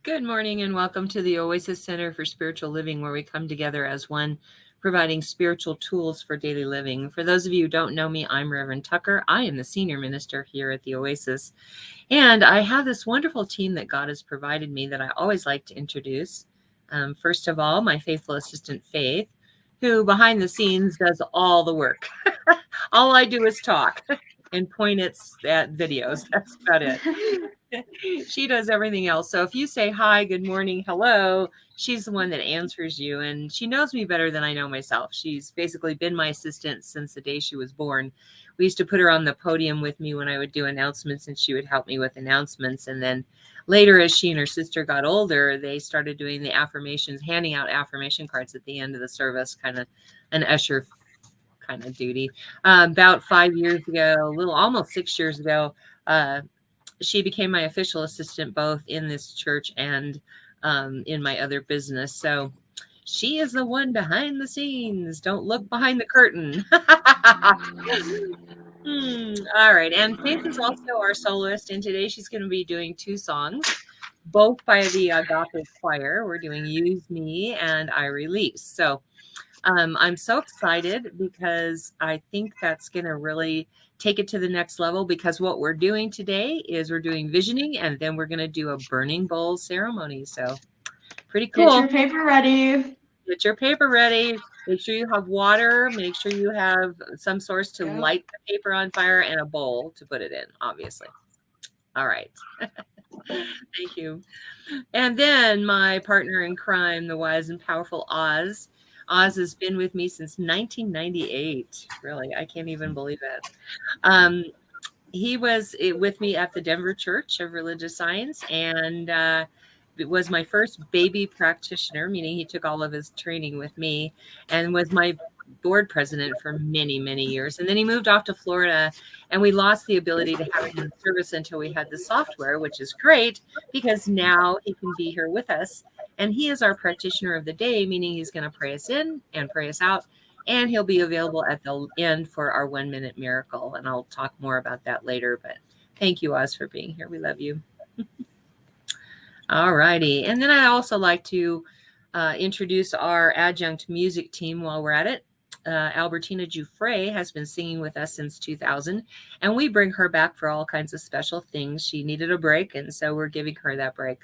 Good morning and welcome to the Oasis Center for Spiritual Living, where we come together as one, providing spiritual tools for daily living. For those of you who don't know me, I'm Reverend Tucker. I am the senior minister here at the Oasis. And I have this wonderful team that God has provided me that I always like to introduce. First of all, my faithful assistant, Faith, who behind the scenes does all the work. All I do is talk and point at videos. That's about it. She does everything else. So if you say hi, good morning, hello, she's the one that answers you. And she knows me better than I know myself. She's basically been my assistant since the day she was born. We used to put her on the podium with me when I would do announcements, and she would help me with announcements. And then later, as she and her sister got older, they started doing the affirmations, handing out affirmation cards at the end of the service, kind of an usher kind of duty. About 5 years ago, almost 6 years ago, she became my official assistant both in this church and in my other business. So she is the one behind the scenes. Don't look behind the curtain. All right. And Faith is also our soloist. And today she's going to be doing 2 songs, both by the Agape Choir. We're doing Use Me and I Release. So I'm so excited because I think that's going to really take it to the next level, because what we're doing today is we're doing visioning, and then we're going to do a burning bowl ceremony. So pretty cool. Get your paper ready. Get your paper ready. Make sure you have water. Make sure you have some source to light the paper on fire and a bowl to put it in, obviously. All right. Thank you. And then my partner in crime, the wise and powerful Oz. Oz has been with me since 1998. Really, I can't even believe it. He was with me at the Denver Church of Religious Science, and it was my first baby practitioner, meaning he took all of his training with me, and was my board president for many, many years. And then he moved off to Florida, and we lost the ability to have him in service until we had the software, which is great because now he can be here with us. And he is our practitioner of the day, meaning he's going to pray us in and pray us out. And he'll be available at the end for our 1-minute miracle. And I'll talk more about that later. But thank you, Oz, for being here. We love you. All righty. And then I also like to introduce our adjunct music team while we're at it. Albertina Giuffre has been singing with us since 2000, and we bring her back for all kinds of special things. She needed a break, and so we're giving her that break.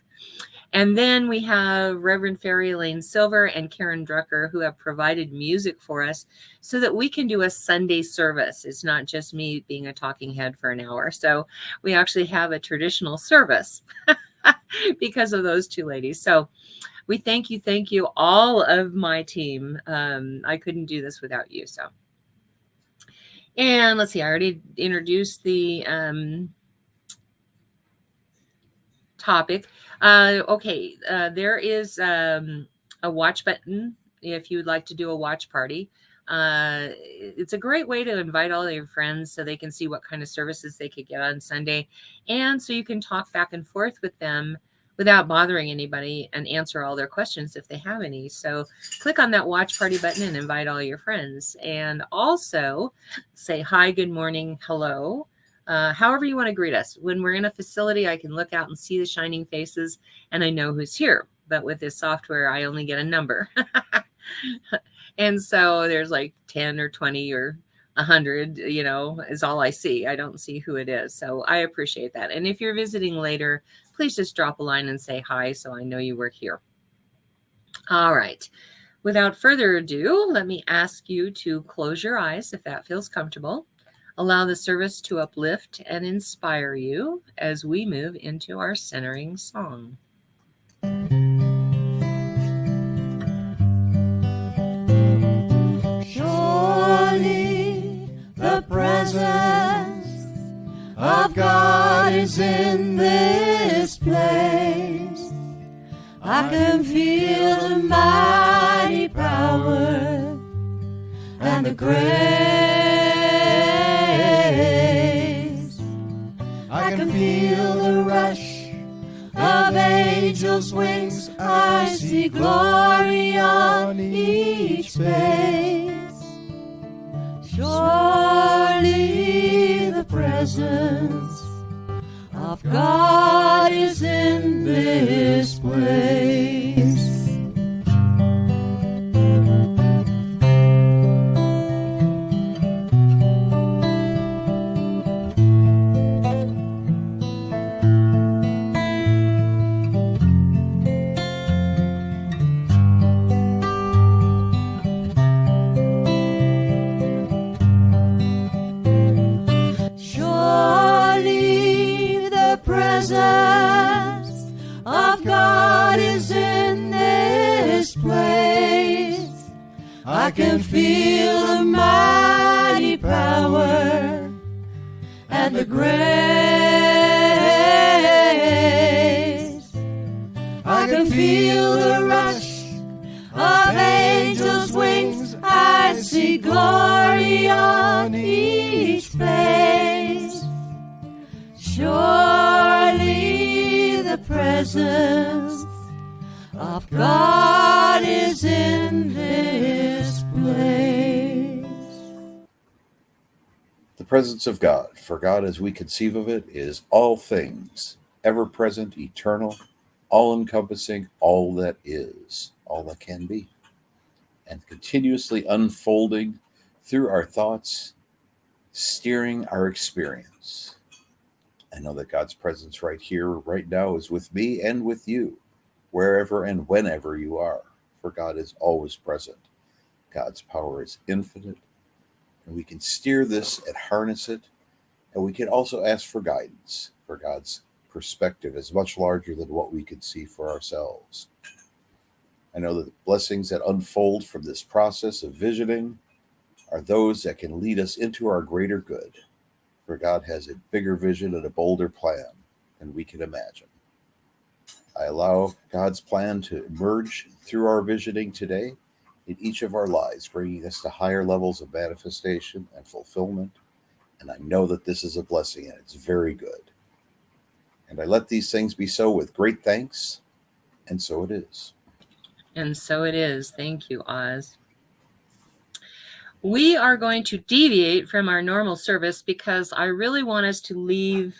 And then we have Reverend Fairy Elaine Silver and Karen Drucker, who have provided music for us so that we can do a Sunday service. It's not just me being a talking head for an hour. So we actually have a traditional service because of those 2 ladies. So we thank you, all of my team. I couldn't do this without you. So, and let's see, I already introduced the topic. Okay, there is a watch button if you'd like to do a watch party. It's a great way to invite all of your friends so they can see what kind of services they could get on Sunday, and so you can talk back and forth with them without bothering anybody and answer all their questions if they have any. So click on that watch party button and invite all your friends, and also say hi, good morning, hello. However you want to greet us. When we're in a facility, I can look out and see the shining faces and I know who's here. But with this software, I only get a number. And so there's like 10 or 20 or 100, is all I see. I don't see who it is. So I appreciate that. And if you're visiting later, please just drop a line and say hi so I know you were here. All right. Without further ado, let me ask you to close your eyes if that feels comfortable. Allow the service to uplift and inspire you as we move into our centering song. Surely the presence of God is in this place. I can feel the mighty power and the grace. I can feel the rush of angels' wings. I see glory on each face. Surely the presence of God is in this this place. Surely the presence of God is in this place. I can feel the mighty power and the grace. I can feel the rush of angels' wings. I see glory on each face. Surely the presence of God is in this place. The presence of God, for God as we conceive of it, is all things, ever-present, eternal, all-encompassing, all that is, all that can be, and continuously unfolding through our thoughts, steering our experience. I know that God's presence right here, right now, is with me and with you, wherever and whenever you are, for God is always present. God's power is infinite, and we can steer this and harness it, and we can also ask for guidance, for God's perspective is much larger than what we can see for ourselves. I know that the blessings that unfold from this process of visioning are those that can lead us into our greater good, for God has a bigger vision and a bolder plan than we can imagine. I allow God's plan to emerge through our visioning today in each of our lives, bringing us to higher levels of manifestation and fulfillment. And I know that this is a blessing and it's very good. And I let these things be so with great thanks, and so it is. And so it is. Thank you, Oz. We are going to deviate from our normal service because I really want us to leave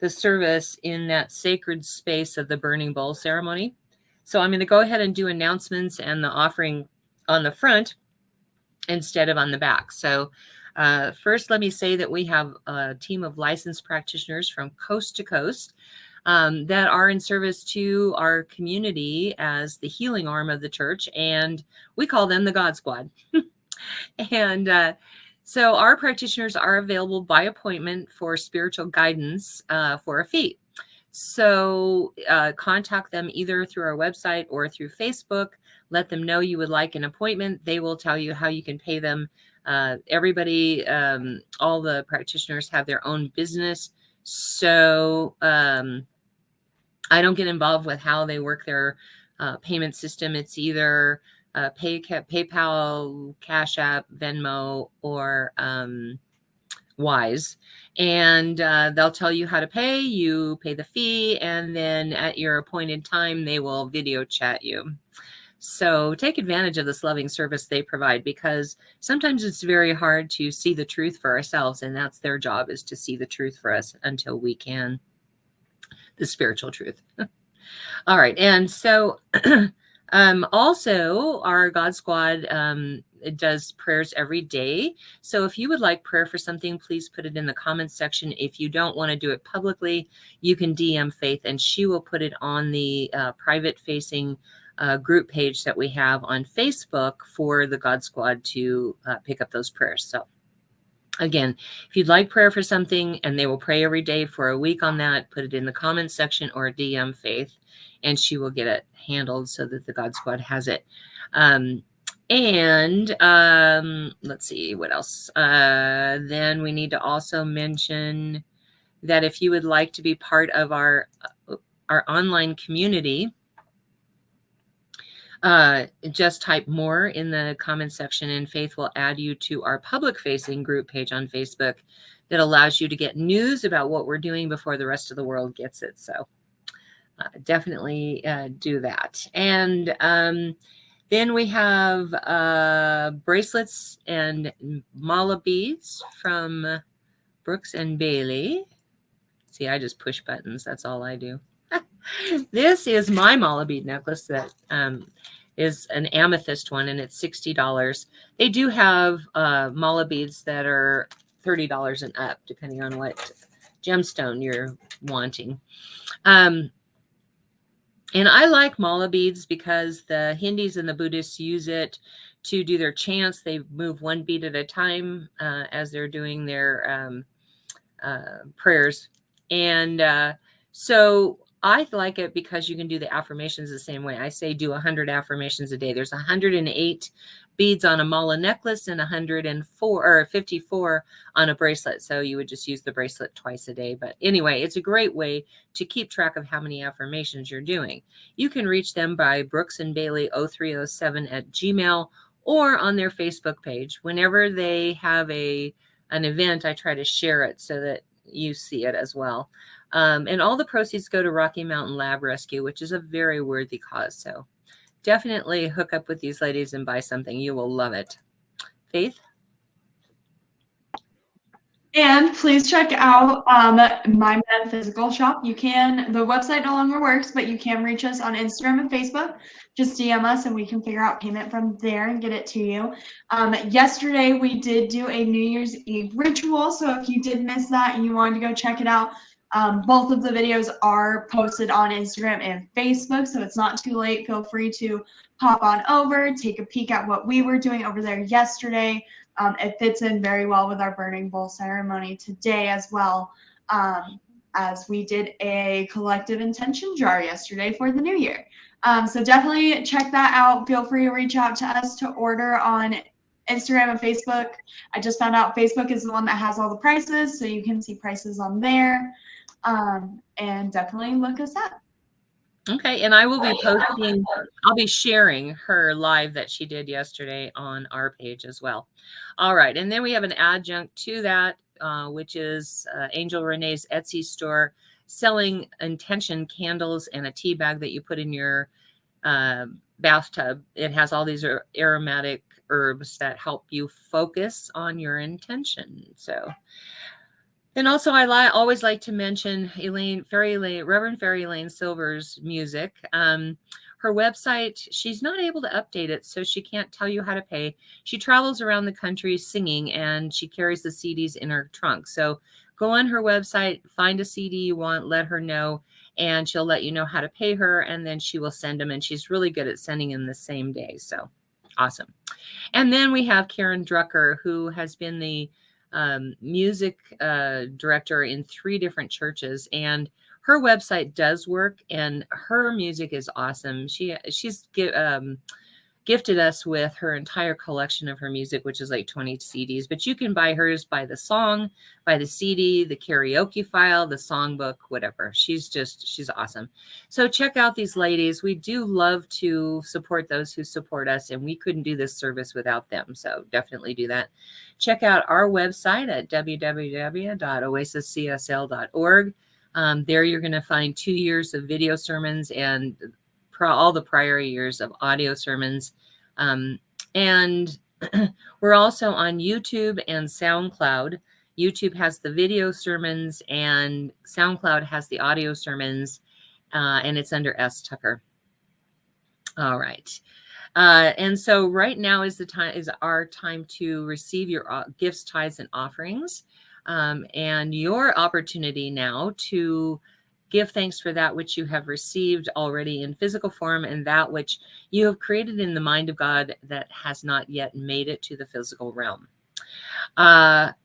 the service in that sacred space of the burning bowl ceremony. So I'm going to go ahead and do announcements and the offering on the front instead of on the back. So first, let me say that we have a team of licensed practitioners from coast to coast that are in service to our community as the healing arm of the church, and we call them the God Squad. And so our practitioners are available by appointment for spiritual guidance for a fee. So contact them either through our website or through Facebook. Let them know you would like an appointment. They will tell you how you can pay them. Everybody, all the practitioners have their own business. So I don't get involved with how they work their payment system. It's either PayPal, Cash App, Venmo, or Wise. And they'll tell you how to pay. You pay the fee, and then at your appointed time, they will video chat you. So take advantage of this loving service they provide, because sometimes it's very hard to see the truth for ourselves, and that's their job, is to see the truth for us until we can, the spiritual truth. All right. And so also our God Squad does prayers every day. So if you would like prayer for something, please put it in the comments section. If you don't want to do it publicly, you can DM Faith, and she will put it on the private facing group page that we have on Facebook for the God Squad to pick up those prayers. So again, if you'd like prayer for something, and they will pray every day for a week on that, put it in the comments section or DM Faith, and she will get it handled so that the God Squad has it. Let's see what else. Then we need to also mention that if you would like to be part of our online community, just type more in the comment section, and Faith will add you to our public facing group page on Facebook that allows you to get news about what we're doing before the rest of the world gets it. So definitely do that. And then we have bracelets and mala beads from Brooks and Bailey. See, I just push buttons. That's all I do. This is my mala bead necklace that is an amethyst one, and it's $60. They do have mala beads that are $30 and up, depending on what gemstone you're wanting. And I like mala beads because the Hindus and the Buddhists use it to do their chants. They move one bead at a time as they're doing their prayers. And so I like it because you can do the affirmations the same way. I say do 100 affirmations a day. There's 108 beads on a mala necklace and 104 or 54 on a bracelet. So you would just use the bracelet twice a day. But anyway, it's a great way to keep track of how many affirmations you're doing. You can reach them by Brooks and Bailey 0307 at Gmail or on their Facebook page. Whenever they have an event, I try to share it so that you see it as well. And all the proceeds go to Rocky Mountain Lab Rescue, which is a very worthy cause. So definitely hook up with these ladies and buy something. You will love it. Faith? And please check out My Metaphysical Shop. You can, the website no longer works, but you can reach us on Instagram and Facebook. Just DM us and we can figure out payment from there and get it to you. Yesterday, we did do a New Year's Eve ritual. So if you did miss that and you wanted to go check it out, both of the videos are posted on Instagram and Facebook. So it's not too late. Feel free to hop on over, take a peek at what we were doing over there yesterday. It fits in very well with our burning bowl ceremony today as well, as we did a collective intention jar yesterday for the new year. So definitely check that out. Feel free to reach out to us to order on Instagram and Facebook. I just found out Facebook is the one that has all the prices, so you can see prices on there. And definitely look us up. Okay, and I will be posting, I'll be sharing her live that she did yesterday on our page as well. All right, and then we have an adjunct to that, which is Angel Renee's Etsy store, selling intention candles and a tea bag that you put in your bathtub. It has all these aromatic herbs that help you focus on your intention. So, and also I always like to mention Reverend Fairy Elaine Silver's music. Her website, she's not able to update it, so she can't tell you how to pay. She travels around the country singing, and she carries the CDs in her trunk. So go on her website, find a CD you want, let her know, and she'll let you know how to pay her, and then she will send them, and she's really good at sending them the same day. So awesome. And then we have Karen Drucker, who has been the music director in 3 different churches, and her website does work, and her music is awesome. She's gifted us with her entire collection of her music, which is like 20 CDs, but you can buy hers by the song, by the CD, the karaoke file, the songbook, whatever. She's awesome. So check out these ladies. We do love to support those who support us, and we couldn't do this service without them. So definitely do that. Check out our website at www.oasiscsl.org. There you're going to find 2 years of video sermons and all the prior years of audio sermons. And we're also on YouTube and SoundCloud. YouTube has the video sermons and SoundCloud has the audio sermons, and it's under S. Tucker. All right. And so right now is our time to receive your gifts, tithes, and offerings, and your opportunity now to give thanks for that which you have received already in physical form and that which you have created in the mind of God that has not yet made it to the physical realm. But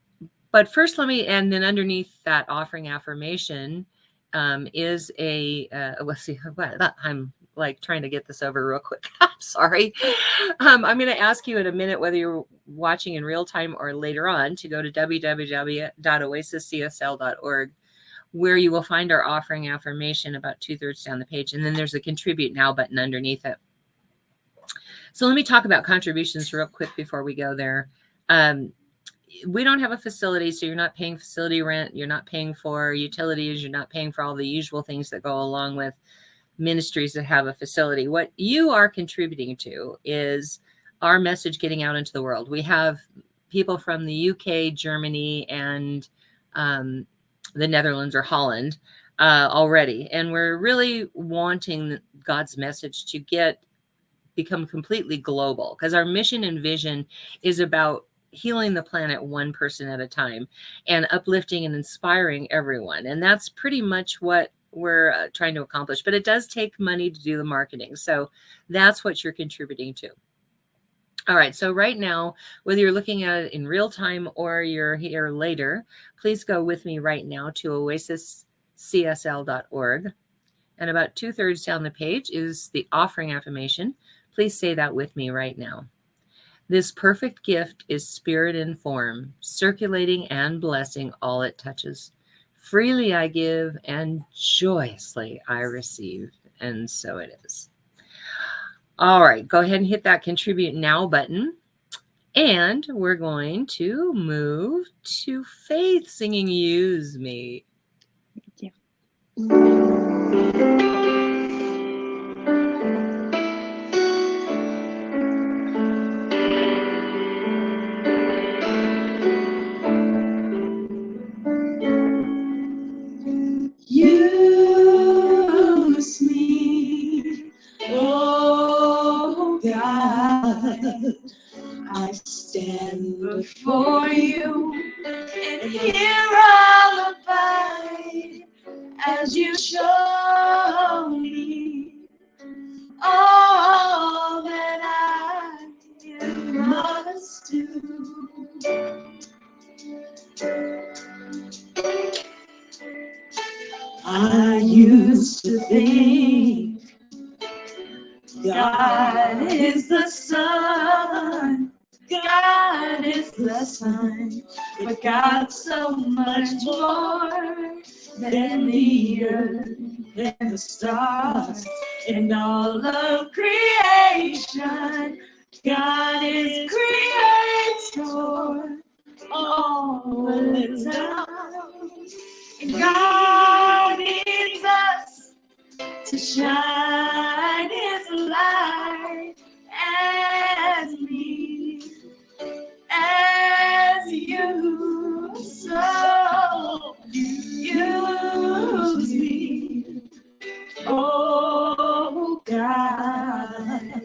first, and then underneath that offering affirmation is let's see, I'm like trying to get this over real quick. I'm sorry. I'm going to ask you in a minute, whether you're watching in real time or later on, to go to www.oasiscsl.org, where you will find our offering affirmation about 2/3 down the page. And then there's a contribute now button underneath it. So let me talk about contributions real quick before we go there. We don't have a facility, so you're not paying facility rent. You're not paying for utilities. You're not paying for all the usual things that go along with ministries that have a facility. What you are contributing to is our message getting out into the world. We have people from the UK, Germany, and the Netherlands or Holland already. And we're really wanting God's message to become completely global, because our mission and vision is about healing the planet one person at a time and uplifting and inspiring everyone. And that's pretty much what we're trying to accomplish. But it does take money to do the marketing. So that's what you're contributing to. All right, so right now, whether you're looking at it in real time or you're here later, please go with me right now to oasiscsl.org. And about 2/3 down the page is the offering affirmation. Please say that with me right now. This perfect gift is spirit in form, circulating and blessing all it touches. Freely I give and joyously I receive. And so it is. All right, go ahead and hit that contribute now button. And we're going to move to Faith singing Use Me. Thank you. Use me, oh God. I stand before you, and here I'll abide as you show me all that I must do. I used to think God is the sun, God is the sun, but God's so much more than the earth and the stars and all of creation. God is creator all the time, and God needs us to shine His light as me, as you. So use me, oh God.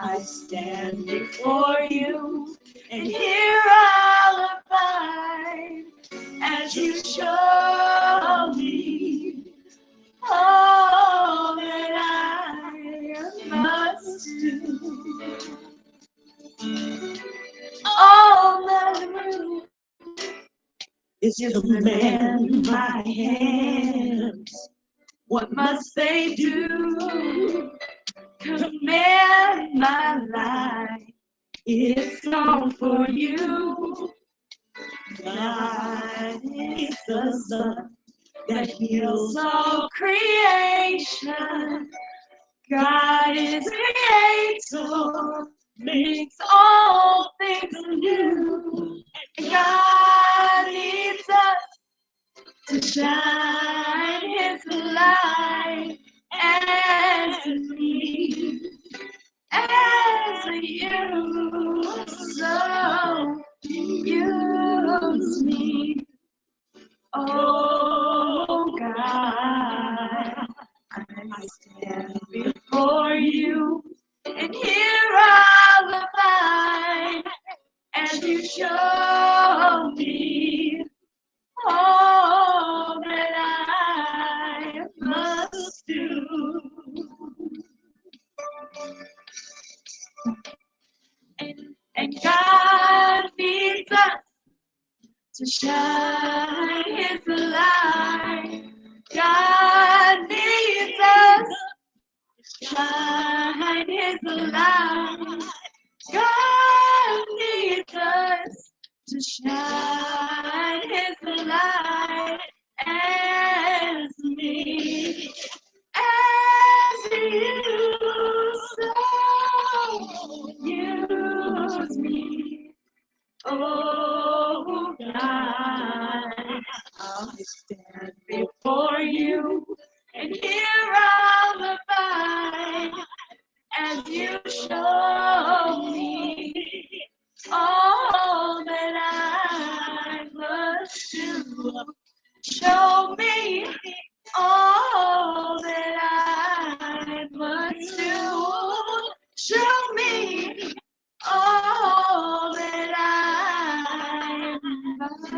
I stand before you, and here I'll abide as you show me all that I must do. All that I do is command my hands. What must they do? Command my life. It's all for you. God is the sun that heals all creation. God is creator, makes all things new. And God needs us to shine His light as me, as you. So use me, oh God. I stand before you, and here I'll abide as you show me all that I must do. And God needs us to shine His light. God needs us to shine His light. God needs us to shine His light as me, as you. So use me, oh God. I'll stand before you, and here I'll abide as you show me all that I must do. Show me all Show me all that I must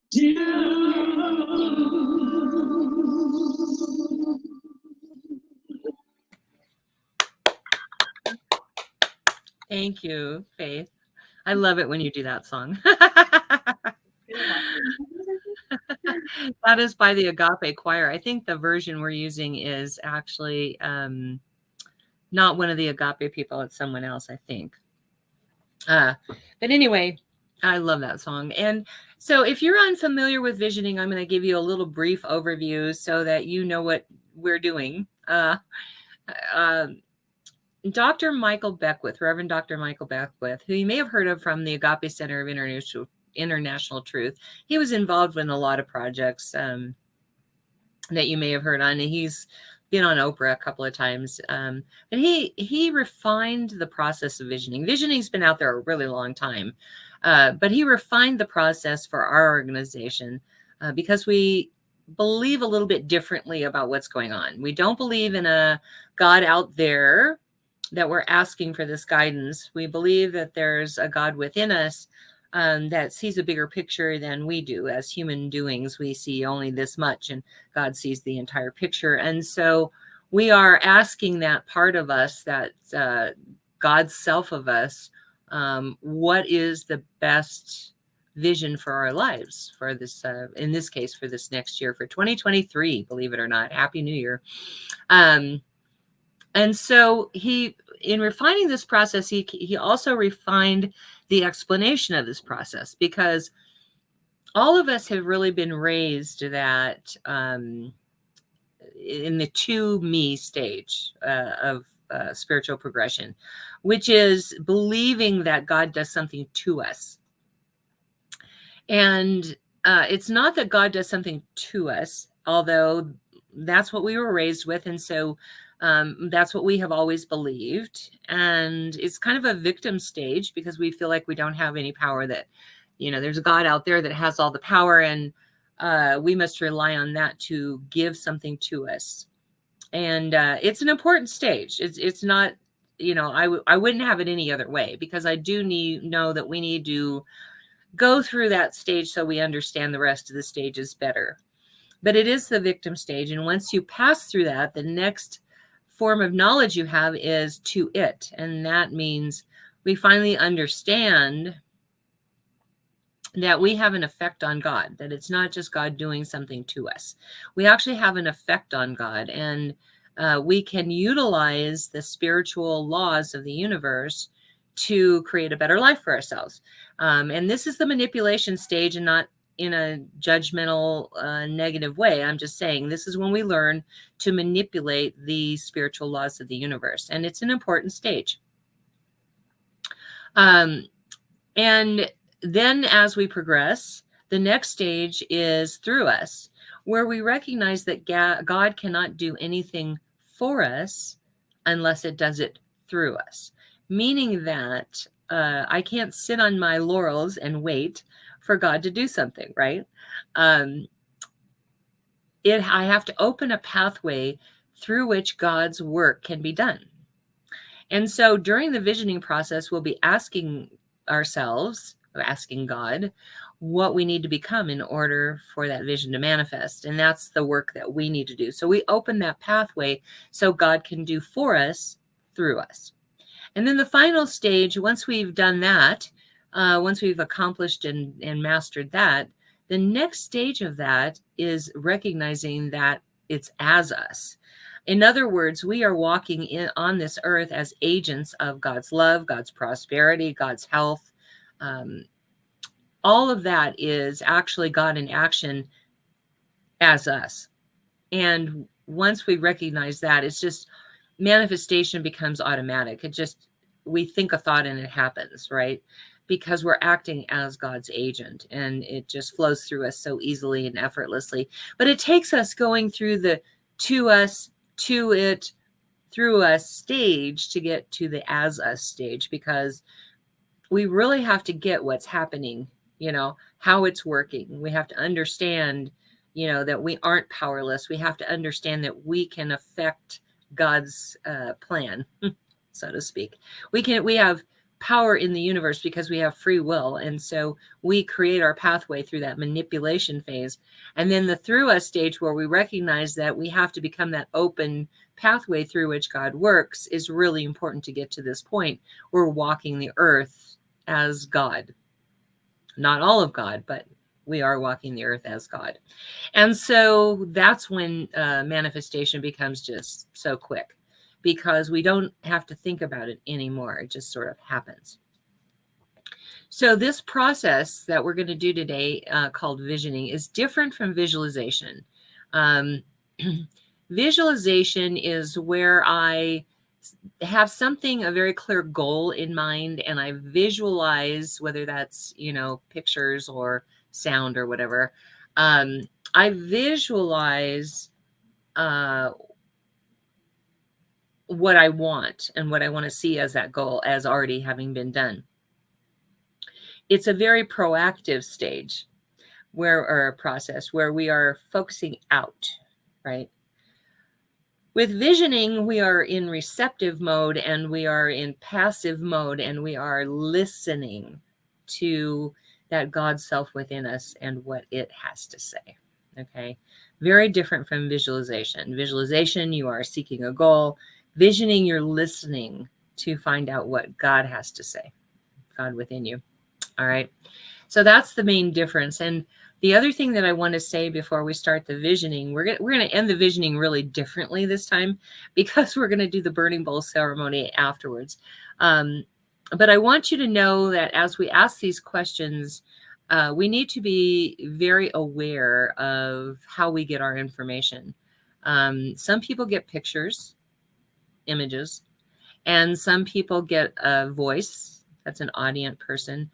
do. Thank you, Faith. I love it when you do that song. That is by the Agape Choir. I think the version we're using is actually not one of the Agape people. It's someone else, I think. But anyway, I love that song. And so if you're unfamiliar with visioning, I'm going to give you a little brief overview so that you know what we're doing. Dr. Michael Beckwith, Reverend Dr. Michael Beckwith, who you may have heard of from the Agape Center of International Truth. He was involved in a lot of projects that you may have heard on. He's been on Oprah a couple of times. And he refined the process of visioning. Visioning's been out there a really long time, but he refined the process for our organization because we believe a little bit differently about what's going on. We don't believe in a God out there that we're asking for this guidance. We believe that there's a God within us that sees a bigger picture than we do. As human doings, we see only this much, and God sees the entire picture. And so we are asking that part of us, that God's self of us, what is the best vision for our lives for this, in this case, for this next year, for 2023, believe it or not. Happy New Year. And so in refining this process, he also refined the explanation of this process, because all of us have really been raised that in the to me stage of spiritual progression, which is believing that God does something to us. And it's not that God does something to us, although that's what we were raised with. And so that's what we have always believed. And it's kind of a victim stage because we feel like we don't have any power, that, you know, there's a God out there that has all the power, and we must rely on that to give something to us. And it's an important stage. It's not, you know, I wouldn't have it any other way, because I do know that we need to go through that stage so we understand the rest of the stages better. But it is the victim stage. And once you pass through that, the next form of knowledge you have is to it. And that means we finally understand that we have an effect on God, that it's not just God doing something to us. We actually have an effect on God, and we can utilize the spiritual laws of the universe to create a better life for ourselves. And this is the manipulation stage, and not in a judgmental, negative way. I'm just saying this is when we learn to manipulate the spiritual laws of the universe. And it's an important stage. And then as we progress, the next stage is through us, where we recognize that God cannot do anything for us unless it does it through us. Meaning that I can't sit on my laurels and wait for God to do something, right? I have to open a pathway through which God's work can be done. And so during the visioning process, we'll be asking ourselves, asking God, what we need to become in order for that vision to manifest. And that's the work that we need to do. So we open that pathway so God can do for us through us. And then the final stage, once we've done that, once we've accomplished and mastered that, the next stage of that is recognizing that it's as us. In other words, we are walking on this earth as agents of God's love, God's prosperity, God's health. All of that is actually God in action as us. And once we recognize that, it's just manifestation becomes automatic. We think a thought and it happens, right? Because we're acting as God's agent, and it just flows through us so easily and effortlessly. But it takes us going through the to us, to it, through us stage to get to the as us stage, because we really have to get what's happening, how it's working. We have to understand, that we aren't powerless. We have to understand that we can affect God's plan, so to speak. We have power in the universe because we have free will, and so we create our pathway through that manipulation phase. And then the through us stage, where we recognize that we have to become that open pathway through which God works, is really important to get to this point. We're walking the earth as God. Not all of God, but we are walking the earth as God. And so that's when manifestation becomes just so quick, because we don't have to think about it anymore. It just sort of happens. So this process that we're going to do today, called visioning, is different from visualization. Visualization is where I have something, a very clear goal in mind, and I visualize, whether that's, pictures or sound or whatever. I visualize what I want and what I want to see as that goal as already having been done. It's a very proactive stage or a process where we are focusing out, right? With visioning, we are in receptive mode and we are in passive mode, and we are listening to that God self within us and what it has to say. Okay. Very different from visualization. Visualization, you are seeking a goal. Visioning, you're listening to find out what God has to say, God within you. All right. So that's the main difference. And the other thing that I want to say before we start the visioning, we're going to end the visioning really differently this time, because we're going to do the burning bowl ceremony afterwards. But I want you to know that as we ask these questions, we need to be very aware of how we get our information. Some people get pictures, images, and some people get a voice. That's an audient person.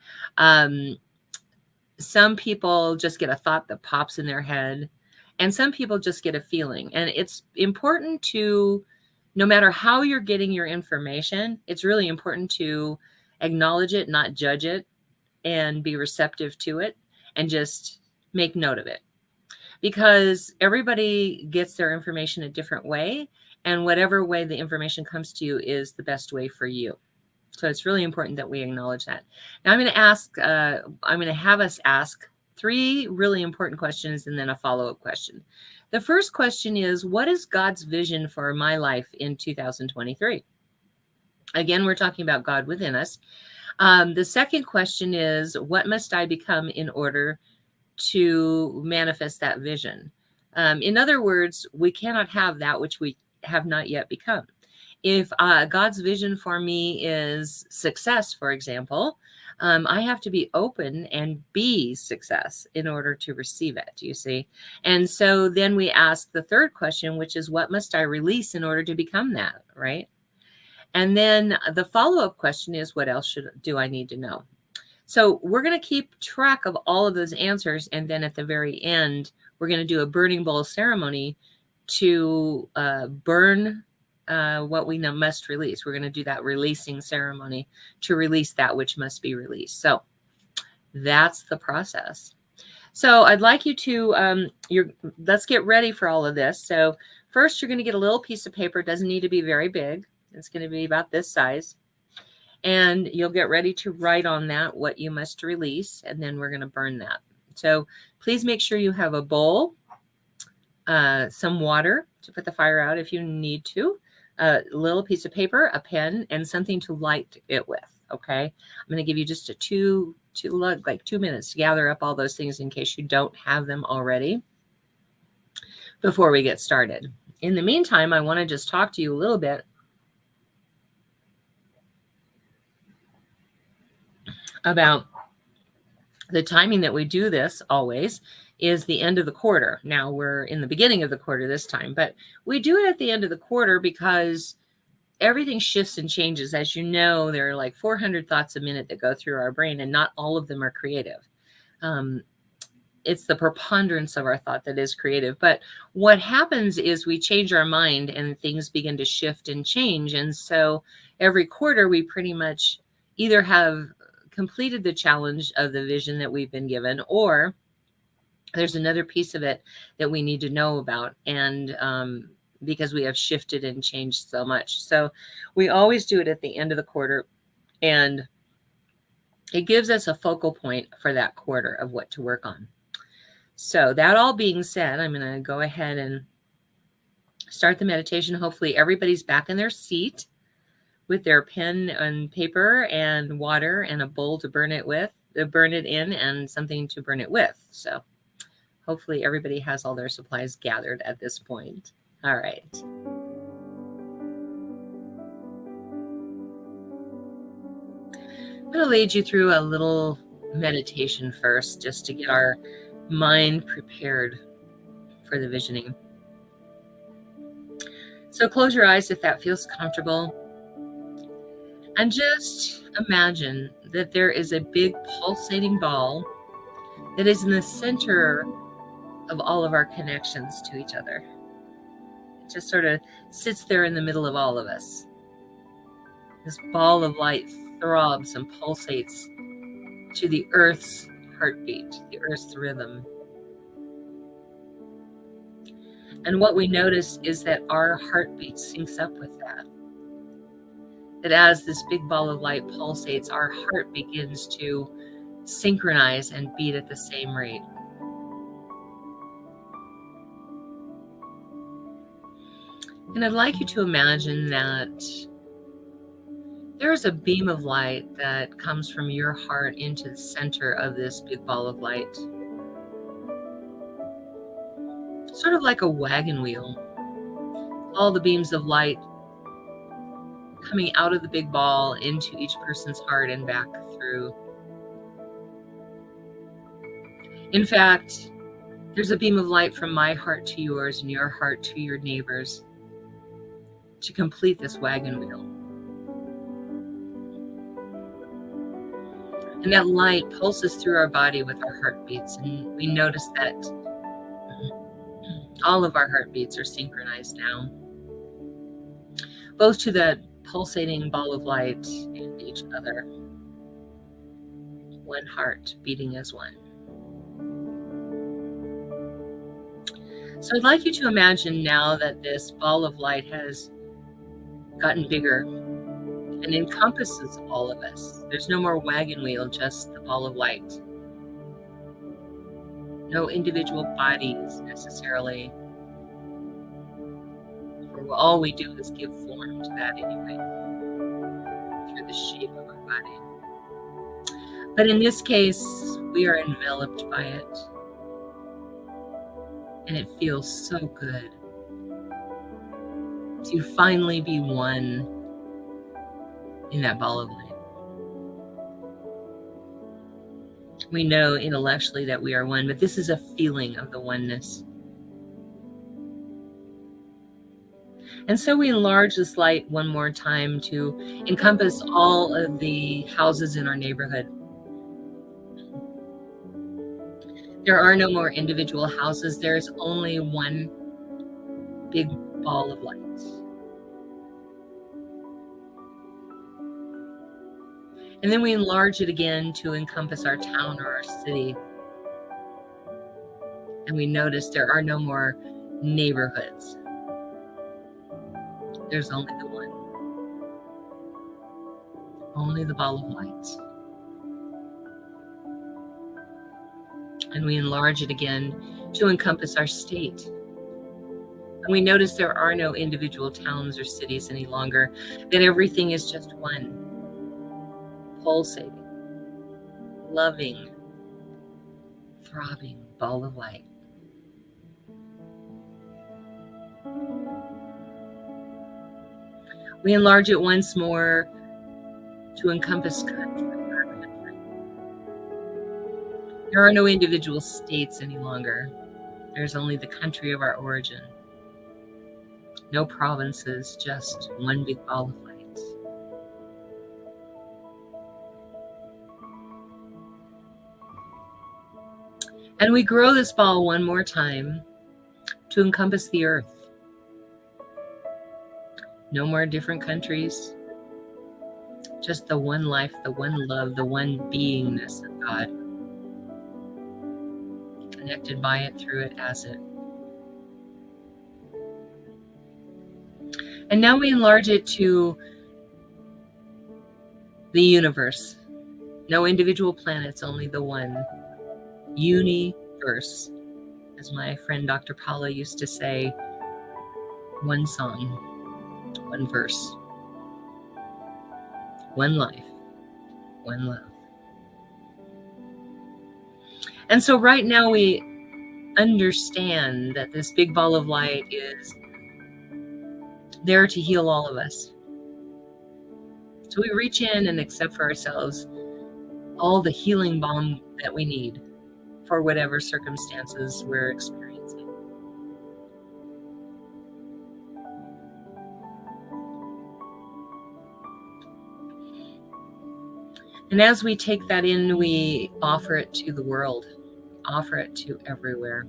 Some people just get a thought that pops in their head, and some people just get a feeling. And it's important to, no matter how you're getting your information, it's really important to acknowledge it, not judge it, and be receptive to it, and just make note of it. Because everybody gets their information a different way, and whatever way the information comes to you is the best way for you. So it's really important that we acknowledge that. Now I'm going to have us ask 3 really important questions and then a follow-up question. The first question is, what is God's vision for my life in 2023? Again, we're talking about God within us. The second question is, what must I become in order to manifest that vision? In other words, we cannot have that which we have not yet become. If God's vision for me is success, for example, I have to be open and be success in order to receive it, you see? And so then we ask the third question, which is, what must I release in order to become that, right? And then the follow-up question is, what else do I need to know? So we're going to keep track of all of those answers. And then at the very end, we're going to do a burning bowl ceremony to burn what we know must release. We're going to do that releasing ceremony to release that which must be released. So that's the process. So I'd like you to, let's get ready for all of this. So first, you're going to get a little piece of paper. It doesn't need to be very big. It's going to be about this size. And you'll get ready to write on that what you must release. And then we're going to burn that. So please make sure you have a bowl, some water to put the fire out if you need to, a little piece of paper, a pen, and something to light it with. Okay. I'm going to give you just a 2 minutes to gather up all those things in case you don't have them already before we get started. In the meantime, I want to just talk to you a little bit about the timing that we do this always is the end of the quarter. Now we're in the beginning of the quarter this time, but we do it at the end of the quarter because everything shifts and changes. As you know, there are like 400 thoughts a minute that go through our brain, and not all of them are creative. It's the preponderance of our thought that is creative. But what happens is we change our mind and things begin to shift and change. And so every quarter we pretty much either have completed the challenge of the vision that we've been given, or there's another piece of it that we need to know about. And because we have shifted and changed so much. So we always do it at the end of the quarter, and it gives us a focal point for that quarter of what to work on. So that all being said, I'm going to go ahead and start the meditation. Hopefully everybody's back in their seat with their pen and paper and water and a bowl to burn it in, and something to burn it with. So hopefully everybody has all their supplies gathered at this point. All right. I'm going to lead you through a little meditation first, just to get our mind prepared for the visioning. So close your eyes if that feels comfortable. And just imagine that there is a big pulsating ball that is in the center of all of our connections to each other. It just sort of sits there in the middle of all of us. This ball of light throbs and pulsates to the earth's heartbeat, the earth's rhythm. And what we notice is that our heartbeat syncs up with that. That as this big ball of light pulsates, our heart begins to synchronize and beat at the same rate. And I'd like you to imagine that there is a beam of light that comes from your heart into the center of this big ball of light. Sort of like a wagon wheel. All the beams of light coming out of the big ball into each person's heart and back through. In fact, there's a beam of light from my heart to yours and your heart to your neighbors to complete this wagon wheel. And that light pulses through our body with our heartbeats, and we notice that all of our heartbeats are synchronized now, both to that pulsating ball of light and each other. One heart beating as one. So I'd like you to imagine now that this ball of light has gotten bigger and encompasses all of us. There's no more wagon wheel, just the ball of light. No individual bodies necessarily. For all we do is give form to that anyway, through the shape of our body. But in this case, we are enveloped by it. And it feels so good to finally be one in that ball of light. We know intellectually that we are one, but this is a feeling of the oneness. And so we enlarge this light one more time to encompass all of the houses in our neighborhood. There are no more individual houses. There's only one big ball of light. And then we enlarge it again to encompass our town or our city. And we notice there are no more neighborhoods. There's only the one. Only the ball of light. And we enlarge it again to encompass our state. And we notice there are no individual towns or cities any longer, that everything is just one. Pulsating, loving, throbbing ball of light. We enlarge it once more to encompass country. There are no individual states any longer. There's only the country of our origin. No provinces, just one big ball of light. And we grow this ball one more time to encompass the earth. No more different countries. Just the one life, the one love, the one beingness of God. Connected by it, through it, as it. And now we enlarge it to the universe. No individual planets, only the one. Universe. As my friend Dr. Paula used to say, one song, one verse, one life, one love. And so right now we understand that this big ball of light is there to heal all of us. So we reach in and accept for ourselves all the healing balm that we need for whatever circumstances we're experiencing. And as we take that in, we offer it to the world, offer it to everywhere.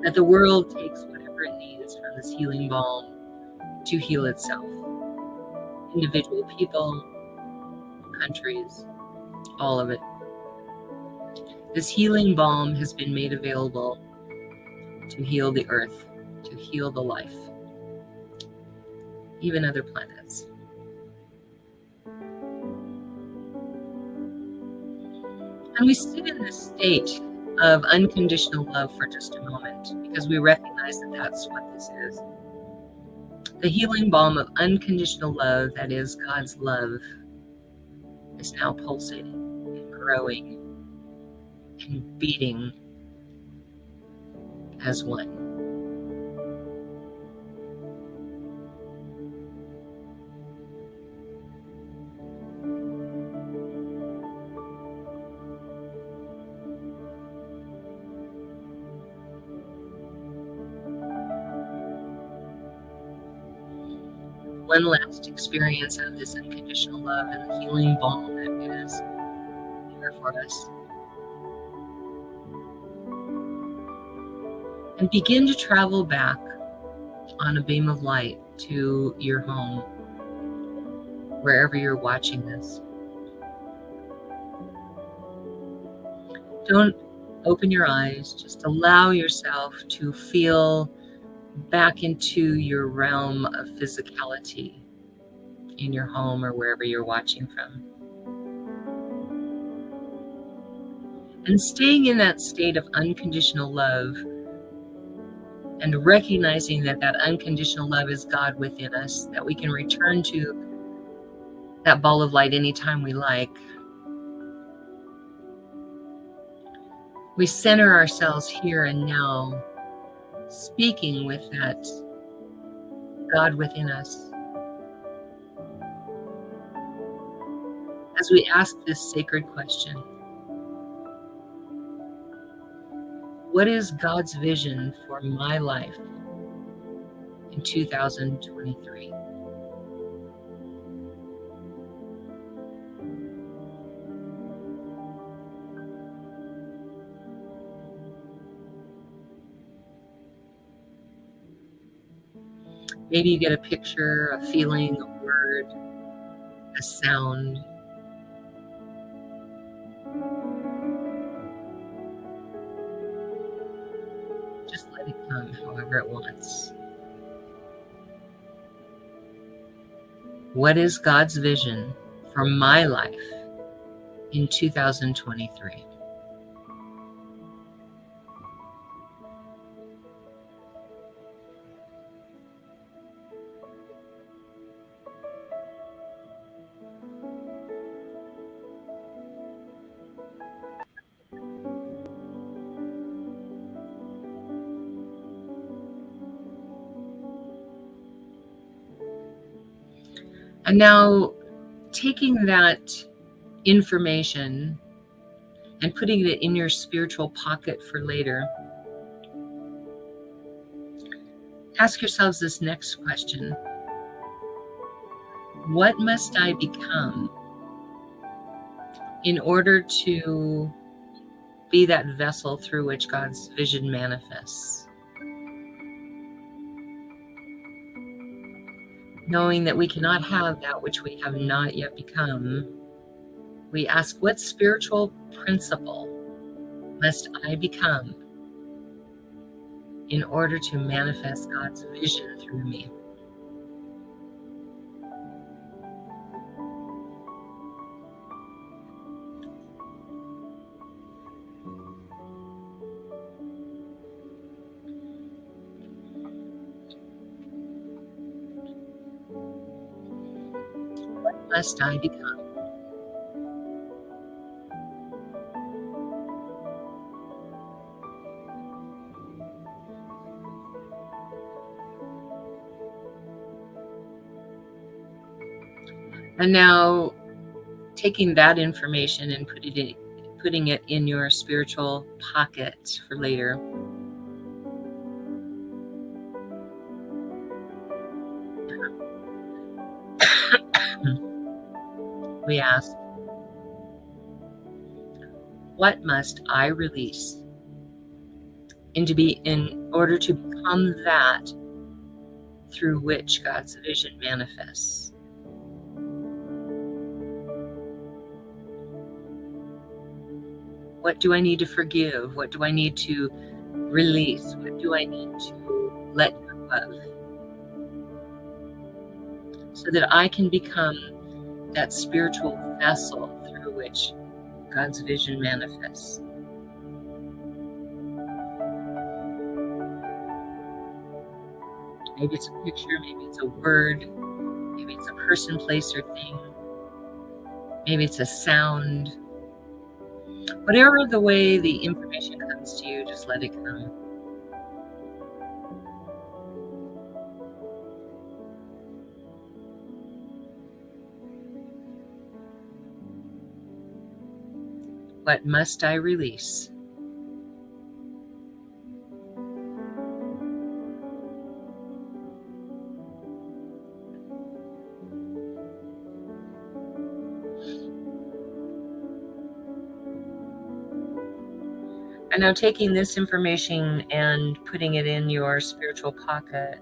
That the world takes whatever it needs from this healing balm to heal itself. Individual people, countries, all of it. This healing balm has been made available to heal the earth, to heal the life, even other planets. And we sit in this state of unconditional love for just a moment, because we recognize that that's what this is. The healing balm of unconditional love, that is God's love, is now pulsating and growing and beating as one. One last experience of this unconditional love and the healing balm that is here for us. And begin to travel back on a beam of light to your home, wherever you're watching this. Don't open your eyes, just allow yourself to feel back into your realm of physicality in your home or wherever you're watching from. And staying in that state of unconditional love and recognizing that that unconditional love is God within us, that we can return to that ball of light anytime we like. We center ourselves here and now, speaking with that God within us. As we ask this sacred question, what is God's vision for my life in 2023? Maybe you get a picture, a feeling, a word, a sound. Just let it come however it wants. What is God's vision for my life in 2023? And now taking that information and putting it in your spiritual pocket for later, ask yourselves this next question. What must I become in order to be that vessel through which God's vision manifests? Knowing that we cannot have that which we have not yet become, we ask, what spiritual principle must I become in order to manifest God's vision through me. What must I become? And now taking that information and putting it in your spiritual pocket for later. We ask, what must I release in order to become that through which God's vision manifests? What do I need to forgive? What do I need to release? What do I need to let go of? So that I can become that spiritual vessel through which God's vision manifests. Maybe it's a picture, maybe it's a word, maybe it's a person, place, or thing. Maybe it's a sound. Whatever the way the information comes to you, just let it come. What must I release? And now taking this information and putting it in your spiritual pocket,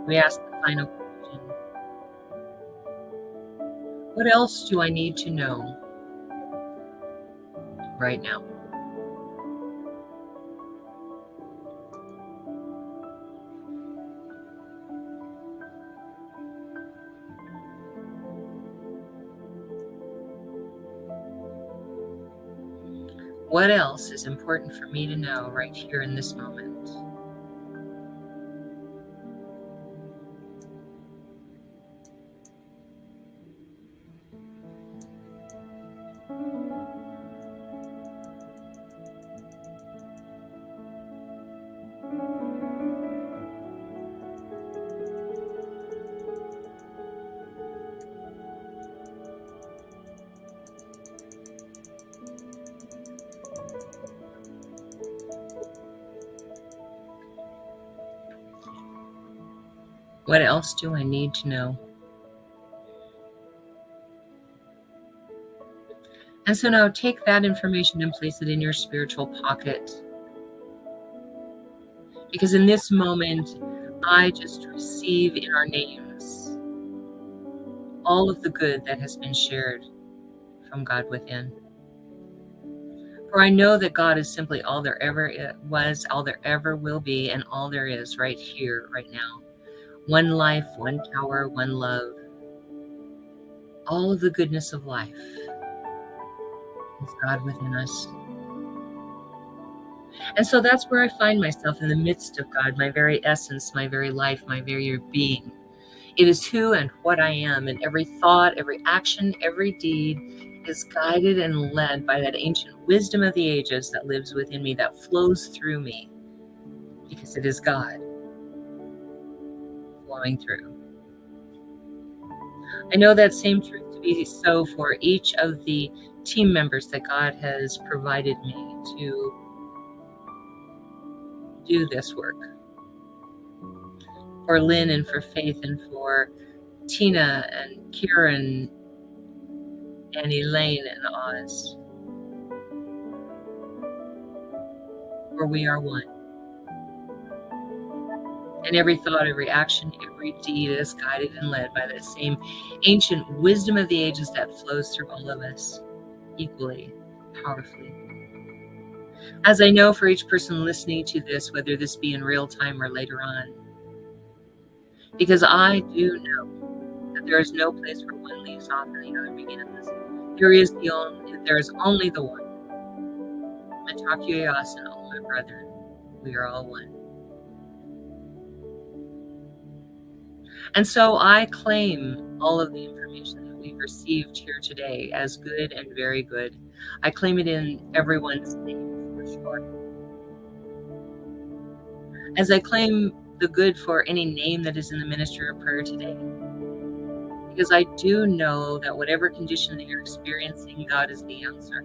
we ask the final question. What else do I need to know right now? What else is important for me to know right here in this moment? What else do I need to know? And so now take that information and place it in your spiritual pocket. Because in this moment, I just receive in our names all of the good that has been shared from God within. For I know that God is simply all there ever was, all there ever will be, and all there is right here, right now. One life, one power, one love. All of the goodness of life is God within us. And so that's where I find myself, in the midst of God, my very essence, my very life, my very being. It is who and what I am, and every thought, every action, every deed is guided and led by that ancient wisdom of the ages that lives within me, that flows through me, because it is God flowing through. I know that same truth to be so for each of the team members that God has provided me to do this work. For Lynn and for Faith and for Tina and Kieran and Elaine and Oz. For we are one. And every thought, every action, every deed is guided and led by that same ancient wisdom of the ages that flows through all of us equally, powerfully. As I know for each person listening to this, whether this be in real time or later on, because I do know that there is no place where one leaves off and the other begins. There is only the one. Mitakuye Asano, my brethren, we are all one. And so I claim all of the information that we've received here today as good and very good. I claim it in everyone's name for sure. As I claim the good for any name that is in the ministry of prayer today. Because I do know that whatever condition that you're experiencing, God is the answer.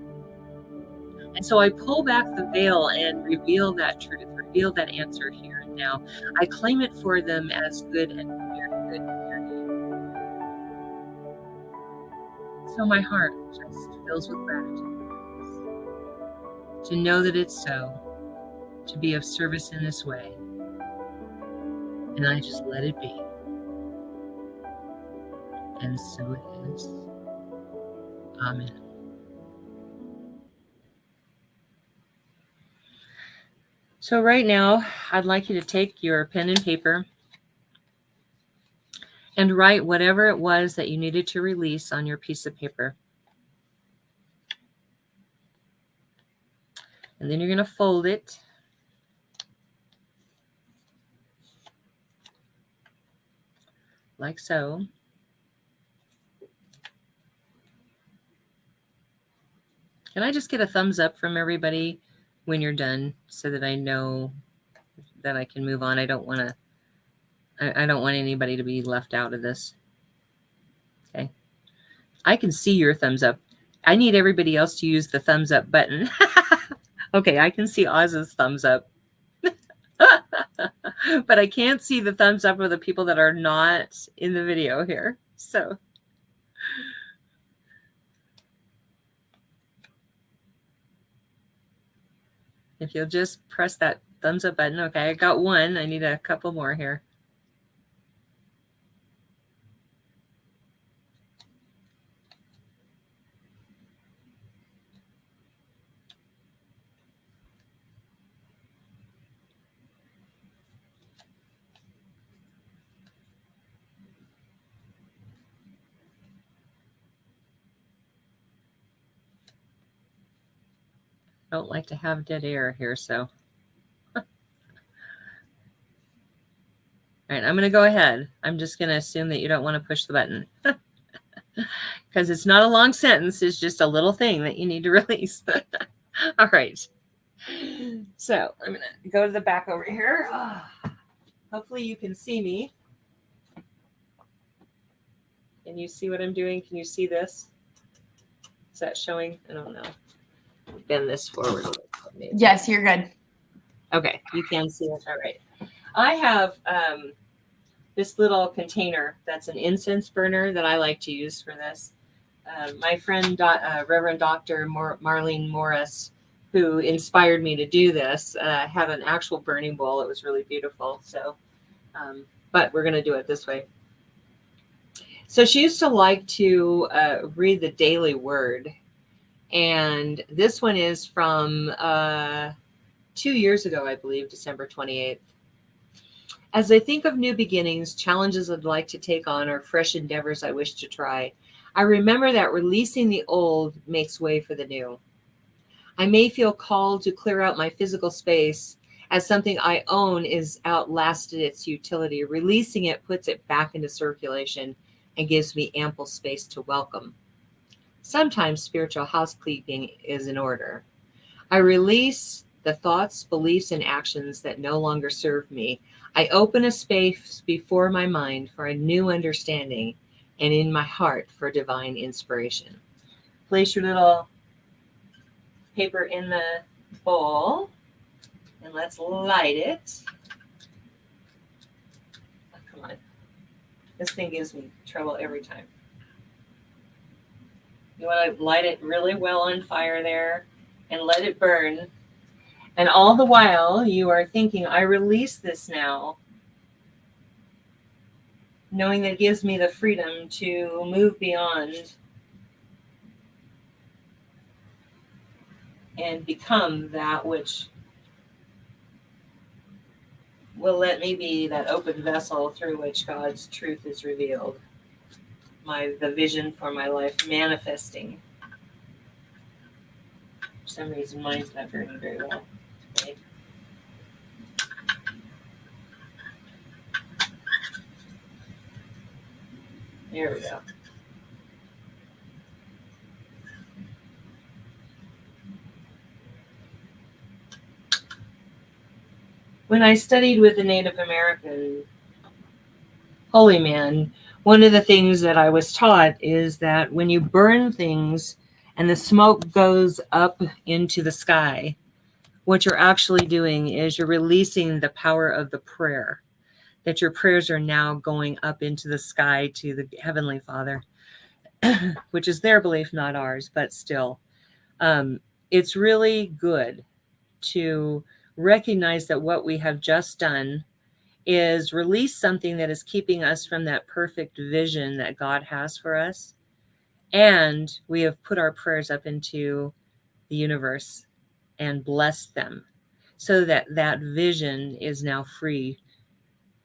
And so I pull back the veil and reveal that truth, reveal that answer here and now. I claim it for them as good and very good in your name. So my heart just fills with gratitude to know that it's so, to be of service in this way. And I just let it be. And so it is. Amen. So right now, I'd like you to take your pen and paper and write whatever it was that you needed to release on your piece of paper. And then you're going to fold it. Like so. Can I just get a thumbs up from everybody when you're done so that I know that I can move on? I don't want anybody to be left out of this. Okay. I can see your thumbs up. I need everybody else to use the thumbs up button. Okay, I can see Oz's thumbs up. But I can't see the thumbs up of the people that are not in the video here. So if you'll just press that thumbs up button. Okay, I got one. I need a couple more here. I don't like to have dead air here, so. All right, I'm going to go ahead. I'm just going to assume that you don't want to push the button. Because it's not a long sentence. It's just a little thing that you need to release. All right. So I'm going to go to the back over here. Hopefully you can see me. Can you see what I'm doing? Can you see this? Is that showing? I don't know. Bend this forward a little bit. Yes, you're good. Okay, you can see it. All right. I have this little container that's an incense burner that I like to use for this. My friend, Reverend Dr. Marlene Morris, who inspired me to do this, had an actual burning bowl. It was really beautiful. So, but we're going to do it this way. So she used to like to read the daily word. And this one is from 2 years ago, I believe, December 28th. As I think of new beginnings, challenges I'd like to take on, or fresh endeavors I wish to try, I remember that releasing the old makes way for the new. I may feel called to clear out my physical space as something I own is outlasted its utility. Releasing it puts it back into circulation and gives me ample space to welcome. Sometimes spiritual housekeeping is in order. I release the thoughts, beliefs, and actions that no longer serve me. I open a space before my mind for a new understanding and in my heart for divine inspiration. Place your little paper in the bowl and let's light it. Oh, come on. This thing gives me trouble every time. You want to light it really well on fire there and let it burn. And all the while you are thinking, I release this now, knowing that it gives me the freedom to move beyond and become that which will let me be that open vessel through which God's truth is revealed. The vision for my life manifesting. For some reason, mine's not burning very well. Okay. There we go. When I studied with a Native American holy man, one of the things that I was taught is that when you burn things and the smoke goes up into the sky, what you're actually doing is you're releasing the power of the prayer, that your prayers are now going up into the sky to the Heavenly Father, which is their belief, not ours, but still. It's really good to recognize that what we have just done is release something that is keeping us from that perfect vision that God has for us. And we have put our prayers up into the universe and blessed them so that that vision is now free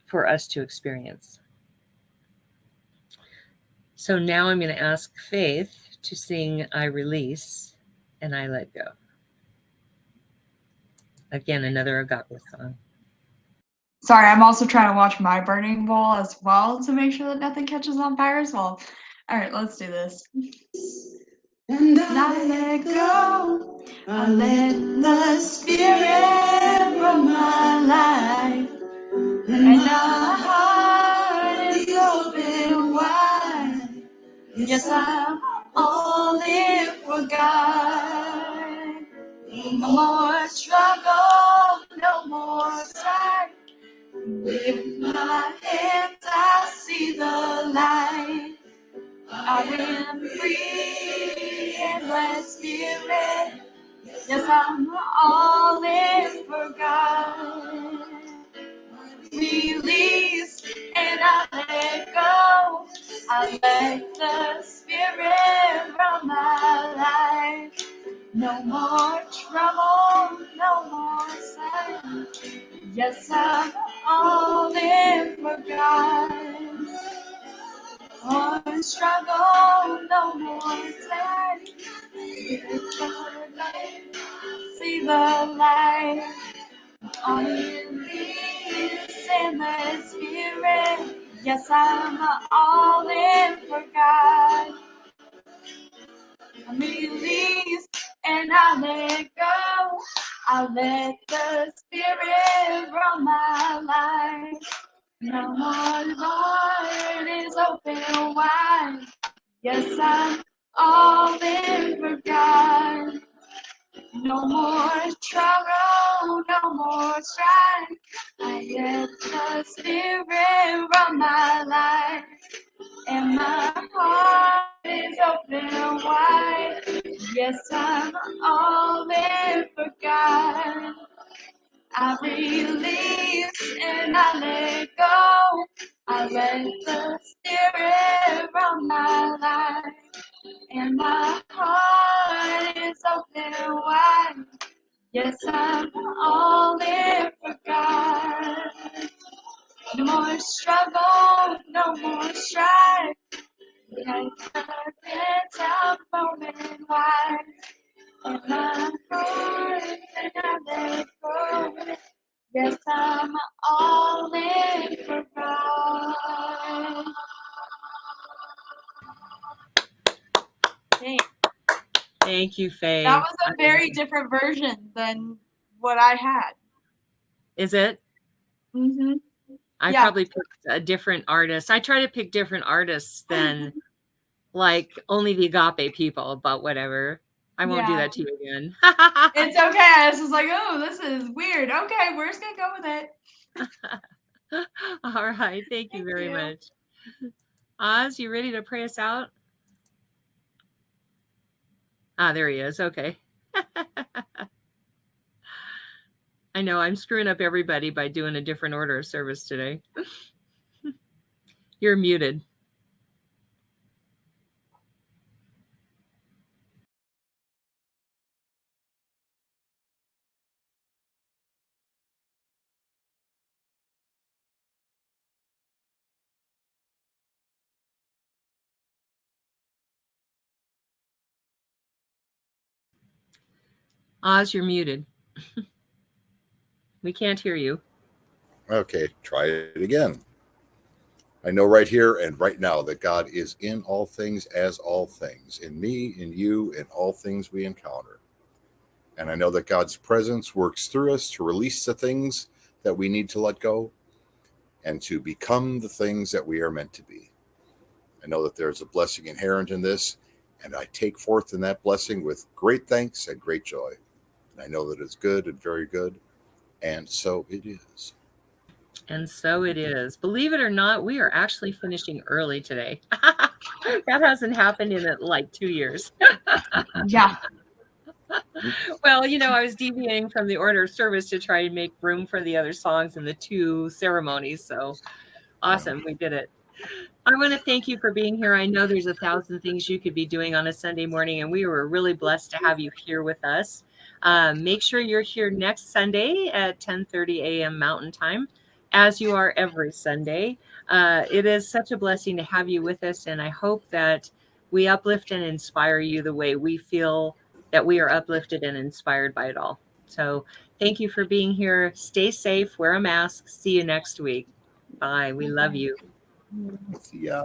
for us to experience. So now I'm going to ask Faith to sing I Release and I Let Go. Again, another agape song. Sorry, I'm also trying to watch my burning bowl as well to make sure that nothing catches on fire as well. All right, let's do this. And I let go. I let the Spirit run my life. And my heart is open wide. Yes, I'm all in for God. No more struggle, no more strife. With my hands I see the light. I am free and blessed spirit. Yes, I'm all in for God. Release and I let go. I let the Spirit run my life. No more trouble, no more sin. Yes, I'm all in for God. No more struggle, no more sin. See the light. On release in the Spirit. Yes, I'm all in for God. I'm released and I let go. I let the Spirit run my life. Now my heart is open wide. Yes, I'm all in for God. No more trouble, no more strife. I let the Spirit run my life, and my heart is open wide. Yes, I'm all in for God. I release and I let go. I let the Spirit run my life. And my heart is open wide. Yes, I'm all in for God. No more struggle, no more strife. Like curtains out open wide. And my heart and I let go. Yes, I'm all in for God. Thanks. Thank you, Faye. That was a very different version than what I had. Is it? Mm-hmm. I Yeah. probably picked a different artist. I try to pick different artists than like only the agape people, but whatever. I won't do Yeah. that to you again. It's okay. I was just like, oh, this is weird. Okay, we're just gonna go with it. All right. Thank you very much. Oz, you ready to pray us out? Ah, there he is. Okay. I know I'm screwing up everybody by doing a different order of service today. You're muted. Oz, you're muted. We can't hear you. Okay, try it again. I know right here and right now that God is in all things as all things, in me, in you, in all things we encounter. And I know that God's presence works through us to release the things that we need to let go and to become the things that we are meant to be. I know that there's a blessing inherent in this, and I take forth in that blessing with great thanks and great joy. And I know that it's good and very good, and so it is. And so it is. Believe it or not, we are actually finishing early today. That hasn't happened in like 2 years. Yeah. Well, I was deviating from the order of service to try and make room for the other songs in the 2 ceremonies. So awesome. We did it. I want to thank you for being here. I know there's 1,000 things you could be doing on a Sunday morning, and we were really blessed to have you here with us. Make sure you're here next Sunday at 10:30 a.m. Mountain Time, as you are every Sunday. It is such a blessing to have you with us, and I hope that we uplift and inspire you the way we feel that we are uplifted and inspired by it all. So thank you for being here. Stay safe, wear a mask. See you next week. Bye. We love you. Yeah.